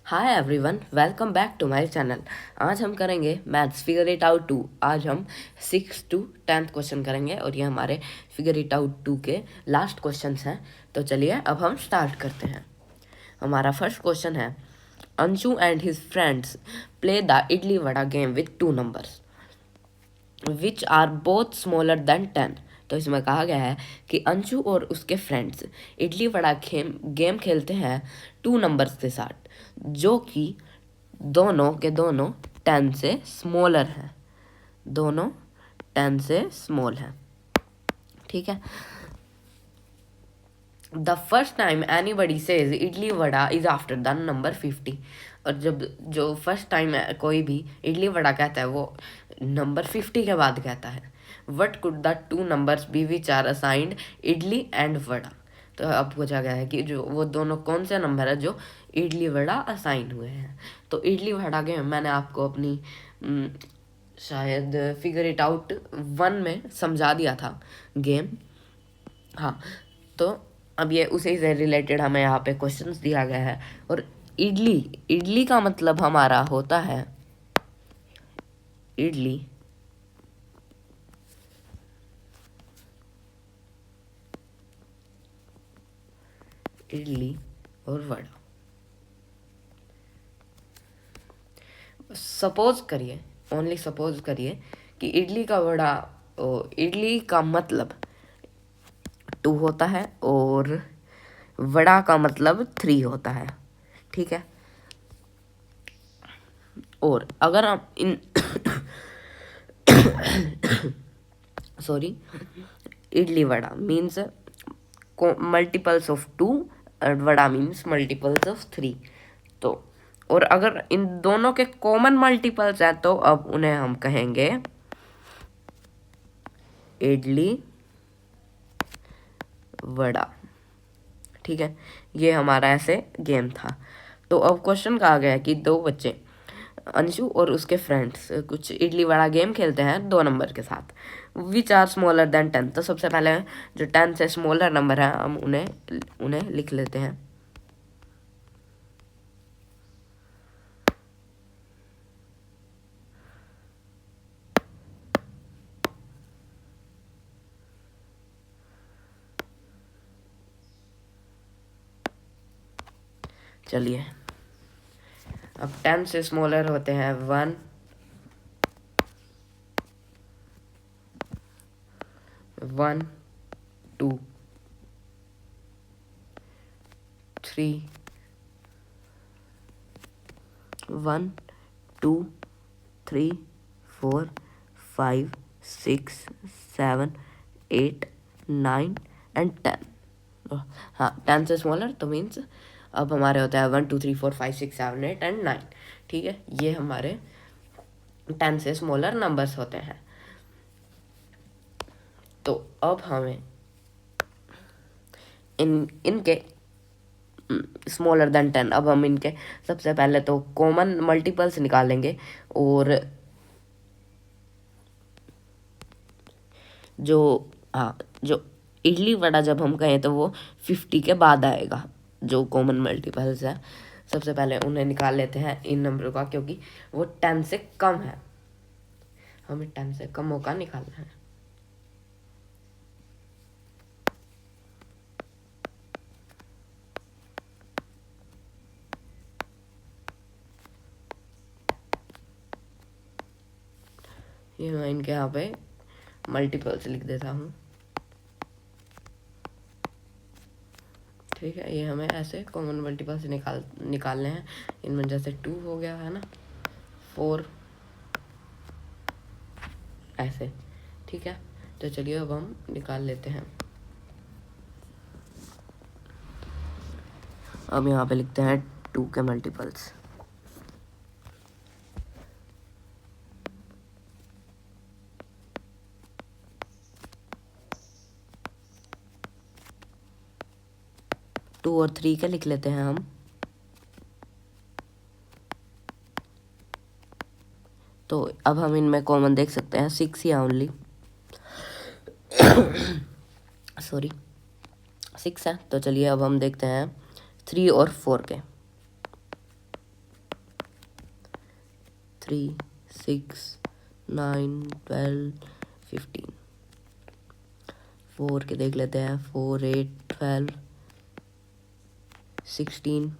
Hi everyone, welcome back to my channel. आज हम करेंगे मैथ्स फिगर इट आउट 2। आज हम 6 to 10 क्वेश्चन करेंगे और ये हमारे फिगर इट आउट 2 के लास्ट क्वेश्चंस हैं। तो चलिए अब हम स्टार्ट करते हैं। हमारा फर्स्ट क्वेश्चन है, Anshu and his friends play the idli vada game with 2 numbers which are both smaller than 10। तो इसमें कहा गया है कि अंशु और उसके फ्रेंड्स इडली वड़ा गेम खेलते हैं 2 numbers के साथ, जो कि दोनों के दोनों 10 से स्मॉलर हैं। दोनों 10 से स्मॉल हैं, ठीक है। The first time anybody says idli vada is after the number 50। और जब जो फर्स्ट टाइम कोई भी इडली वड़ा कहता है वो नंबर 50 के बाद कहता है। What could the 2 numbers be which are assigned idli and vada. तो अब पूछा गया है कि जो वो दोनों कौन से नंबर है जो इडली वड़ा असाइन हुए हैं। तो इडली वड़ा गेम मैंने आपको अपनी शायद फिगर इट आउट 1 में समझा दिया था गेम। हाँ, तो अब ये उसी से रिलेटेड हमें यहाँ पे क्वेश्चंस दिया गया है। और इडली इडली का मतलब हमारा होता है इडली इडली और वड़ा। सपोज करिए, ओनली सपोज करिए कि इडली का वड़ा इडली का मतलब 2 होता है और वड़ा का मतलब 3 होता है, ठीक है। और अगर हम इन sorry, idli vada means multiples of 2 और वड़ा मीन्स मल्टीपल्स ऑफ 3। तो और अगर इन दोनों के कॉमन मल्टीपल्स हैं तो अब उन्हें हम कहेंगे इडली वड़ा, ठीक है। ये हमारा ऐसे गेम था। तो अब क्वेश्चन कहा गया कि 2 बच्चे अंशु और उसके फ्रेंड्स कुछ इडली वड़ा गेम खेलते हैं 2 नंबर के साथ, विच आर स्मॉलर देन 10। तो सबसे पहले जो 10 से स्मॉलर नंबर है हम उन्हें लिख लेते हैं। चलिए, अब 10 से स्मॉलर होते हैं 1, 2, 3, 1, 2, 3, 4, 5, 6, 7, 8, 9 एंड 10। हाँ, 10 से स्मॉलर तो मीन्स अब हमारे होता है 1, 2, 3, 4, 5, 6, 7, 8 एंड 9, ठीक है। ये हमारे 10 से स्मॉलर नंबर्स होते हैं। तो अब हमें इनके स्मॉलर देन 10, अब हम इनके सबसे पहले तो कॉमन मल्टीपल्स निकालेंगे। और जो इडली वड़ा जब हम कहें तो वो 50 के बाद आएगा। जो कॉमन मल्टीपल्स है सबसे पहले उन्हें निकाल लेते हैं इन नंबर का, क्योंकि वो 10 से कम है, हमें 10 से कम का निकालना है। ये मैं इनके यहाँ पे मल्टीपल्स लिख देता हूँ, ठीक है। ये हमें ऐसे कॉमन मल्टीपल से निकालने हैं। इनमें जैसे 2 हो गया है ना, 4 ऐसे, ठीक है। तो चलिए अब हम निकाल लेते हैं। अब यहाँ पे लिखते हैं 2 के मल्टीपल्स। टू और 3 के लिख लेते हैं हम। तो अब हम इनमें कॉमन देख सकते हैं 6 या ओनली सॉरी 6 है। तो चलिए अब हम देखते हैं 3 और 4 के। 3, 6, 9, 12, 15। 4 के देख लेते हैं, 4, 8, 12, 16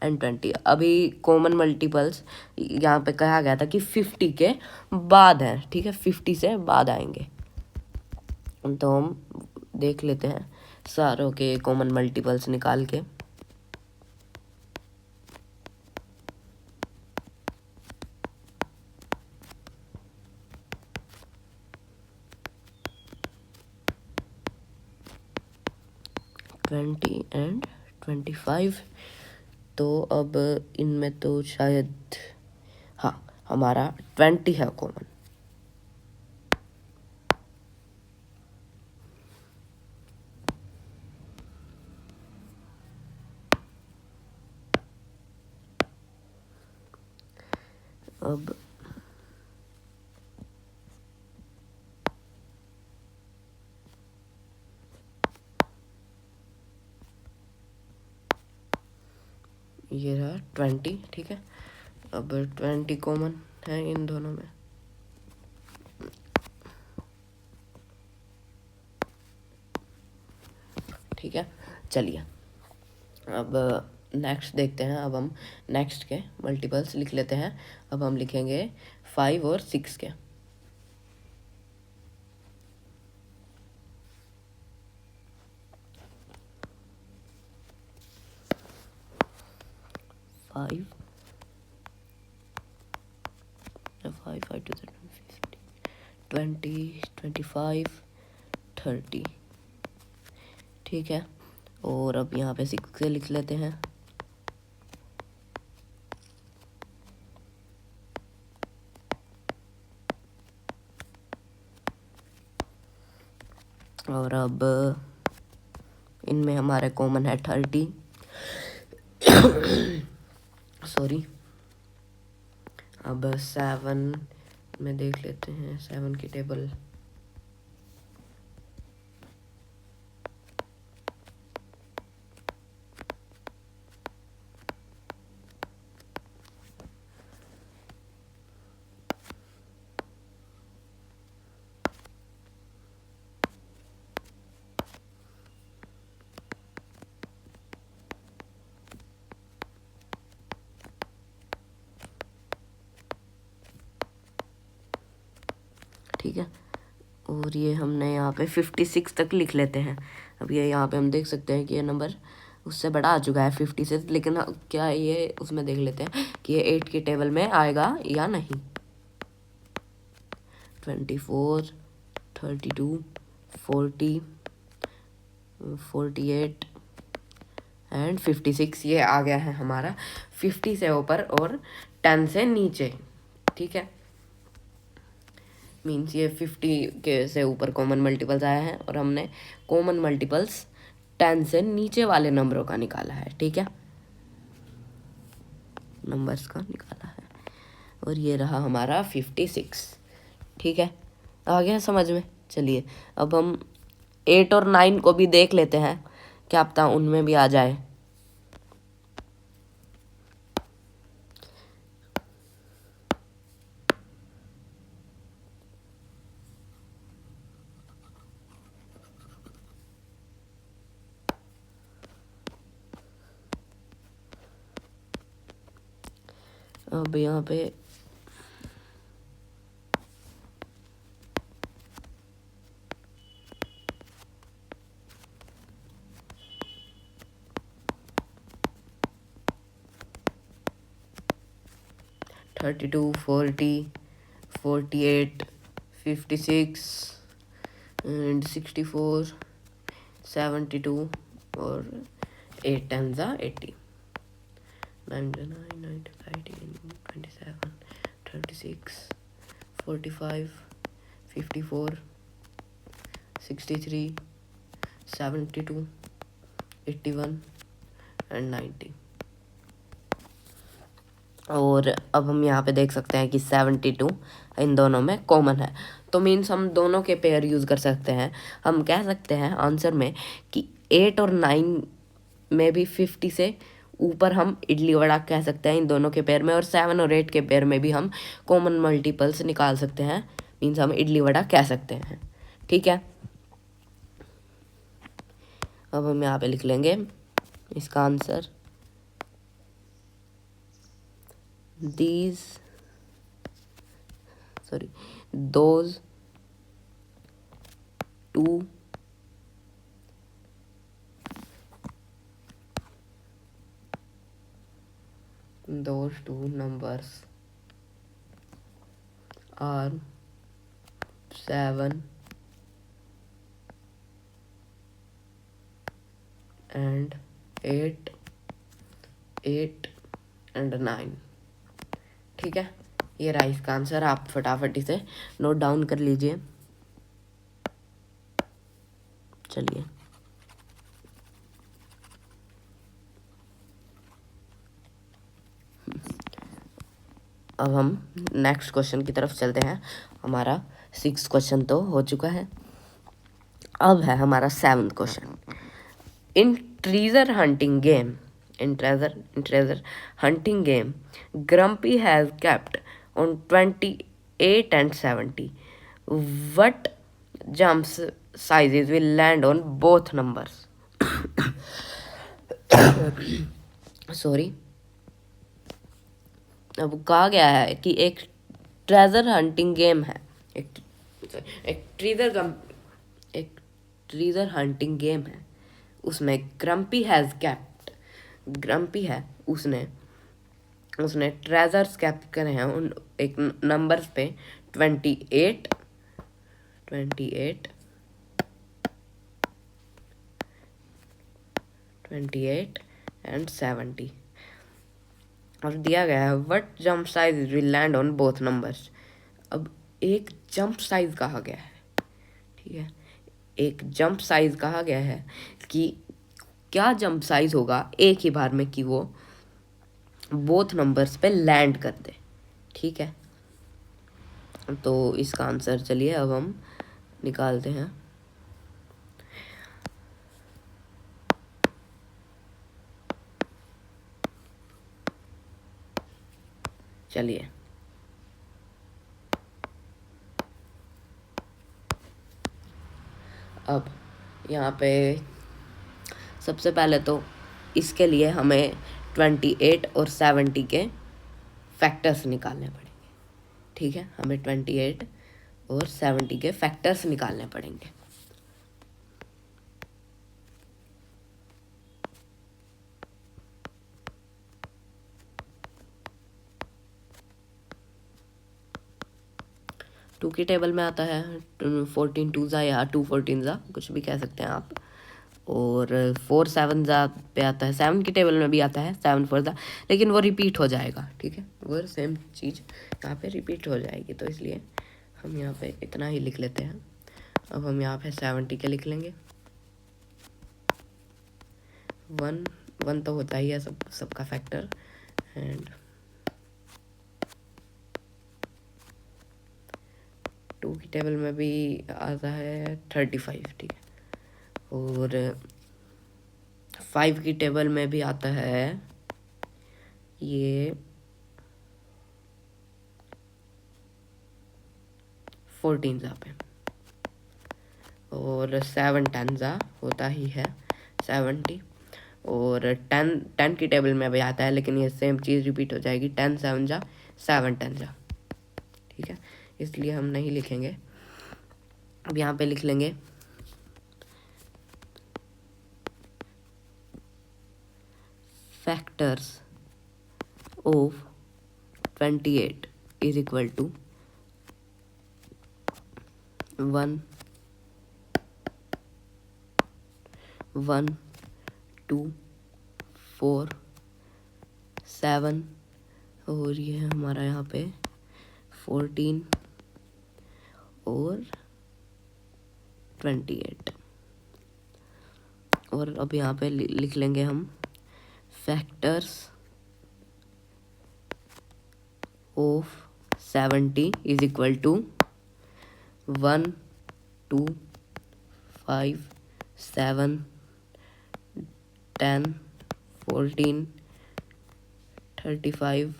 एंड 20। अभी कॉमन मल्टीपल्स यहाँ पे कहा गया था कि 50 के बाद है, ठीक है, 50 से बाद आएंगे। तो हम देख लेते हैं सारों के कॉमन मल्टीपल्स निकाल के। Twenty and 25। तो अब इनमें तो शायद हाँ हमारा 20 है कॉमन। अब ये रहा 20, ठीक है। अब 20 कॉमन है इन दोनों में। ठीक है, चलिए अब नेक्स्ट देखते हैं। अब हम नेक्स्ट के मल्टीपल्स लिख लेते हैं। अब हम लिखेंगे 5 और 6 के। फाइव 5 to 20, 25, 30, ठीक है। और अब यहाँ पे 6 से लिख लेते हैं। और अब इनमें हमारे कॉमन है 30, सॉरी। अब 7 में देख लेते हैं, 7 की टेबल। ठीक है, और ये हमने यहाँ पे 56 तक लिख लेते हैं। अब ये यहाँ पे हम देख सकते हैं कि ये नंबर उससे बड़ा आ चुका है 50 से, लेकिन क्या ये उसमें देख लेते हैं कि ये 8 की टेबल में आएगा या नहीं। 24, 32, 40, 48 एंड 56 ये आ गया है हमारा 50 से ऊपर और 10 से नीचे, ठीक है। मीन्स ये 50 के से ऊपर कॉमन मल्टीपल्स आया है और हमने कॉमन मल्टीपल्स 10 से नीचे वाले नंबरों का निकाला है, ठीक है, नंबर्स का निकाला है। और ये रहा हमारा 56, ठीक है, आ गया समझ में। चलिए अब हम 8 और 9 को भी देख लेते हैं, क्या पता उनमें भी आ जाए। अब यहाँ पे 32, 40, 48, 56 एंड 64, 72 और 8 10 80, 99, 18, 27, 36, 45, 54, 63, 72, 81 एंड 90। और अब हम यहाँ पे देख सकते हैं कि 72 इन दोनों में कॉमन है, तो मीन्स हम दोनों के पेयर यूज़ कर सकते हैं। हम कह सकते हैं आंसर में कि 8 और 9 में भी 50 से ऊपर हम इडली वड़ा कह सकते हैं इन दोनों के पेयर में, और 7 और 8 के पेयर में भी हम कॉमन मल्टीपल्स निकाल सकते हैं, मीन्स हम इडली वड़ा कह सकते हैं। ठीक है, अब हम यहाँ पे लिख लेंगे इसका answer, those two numbers are 7 and 8 and 9। ठीक है, ये रहा इसका आंसर, आप फटाफट इसे नोट डाउन कर लीजिए। चलिए अब हम नेक्स्ट क्वेश्चन की तरफ चलते हैं। हमारा 6 क्वेश्चन तो हो चुका है, अब है हमारा 7th question. In treasure hunting game grumpy has kept on 28 and 70. What jump sizes will land on both numbers? Sorry, अब कहा गया है कि एक ट्रेजर हंटिंग गेम है, एक ट्रेजर हंटिंग गेम है, उसमें ग्रम्पी है, उसने ट्रेजर्स कैप्चर करे हैं उन एक नंबर्स पे 28 एंड 70। और दिया गया है what jump size will land on both numbers. अब एक जंप साइज कहा गया है, ठीक है, एक जंप साइज कहा गया है कि क्या जंप साइज होगा एक ही बार में कि वो बोथ नंबर्स पे लैंड कर दे। ठीक है, तो इसका आंसर चलिए अब हम निकालते हैं। चलिए अब यहाँ पे सबसे पहले तो इसके लिए हमें 28 और 70 के फैक्टर्स निकालने पड़ेंगे। ठीक है, हमें 28 और 70 के फैक्टर्स निकालने पड़ेंगे। टू की टेबल में आता है 14 2 या 2 14 कुछ भी कह सकते हैं आप, और 4 7 पे आता है, 7 की टेबल में भी आता है 7 4 लेकिन वो रिपीट हो जाएगा। ठीक है, वो सेम चीज़ यहाँ पे रिपीट हो जाएगी, तो इसलिए हम यहाँ पे इतना ही लिख लेते हैं। अब हम यहाँ पे 70 के लिख लेंगे। 1 तो होता ही है सबका फैक्टर, एंड 2 की टेबल में भी आता है 35। ठीक है, और 5 की टेबल में भी आता है ये 14 पे, और 7 10 होता ही है 70, और 10 की टेबल में भी आता है, लेकिन ये सेम चीज़ रिपीट हो जाएगी 10 7 7 10। ठीक है, इसलिए हम नहीं लिखेंगे। अब यहाँ पे लिख लेंगे factors of 28 is equal to 1 1 2 4 7, और ये है हमारा यहाँ पे 14 और 28। और अब यहाँ पे लिख लेंगे हम factors of 70 is equal to 1 2 5 7 10 14 35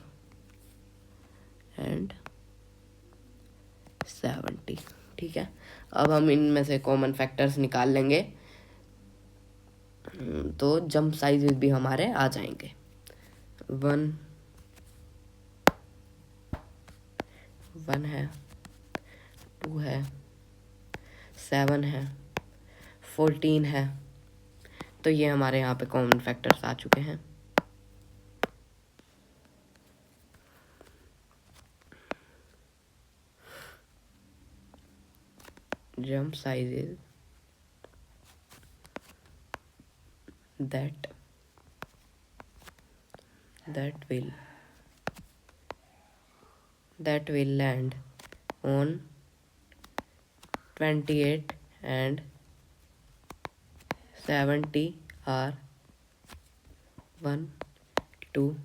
and 70। ठीक है, अब हम इनमें से कॉमन फैक्टर्स निकाल लेंगे तो जंप साइजेस भी हमारे आ जाएंगे। 1 है, 2 है, 7 है, 14 है। तो ये हमारे यहाँ पे कॉमन फैक्टर्स आ चुके हैं। Jump sizes that will land on 28 and 70 are 1, 2,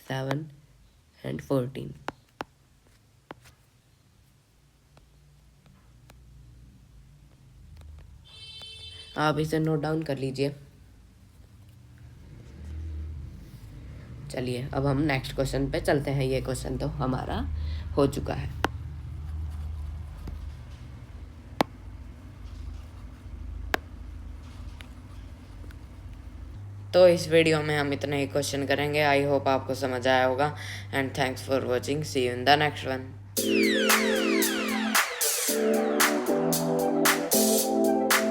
7 and 14। आप इसे नोट डाउन कर लीजिए। चलिए अब हम नेक्स्ट क्वेश्चन पे चलते हैं। ये क्वेश्चन तो हमारा हो चुका है। तो इस वीडियो में हम इतने ही क्वेश्चन करेंगे। आई होप आपको समझ आया होगा and thanks for watching. See you in the next one.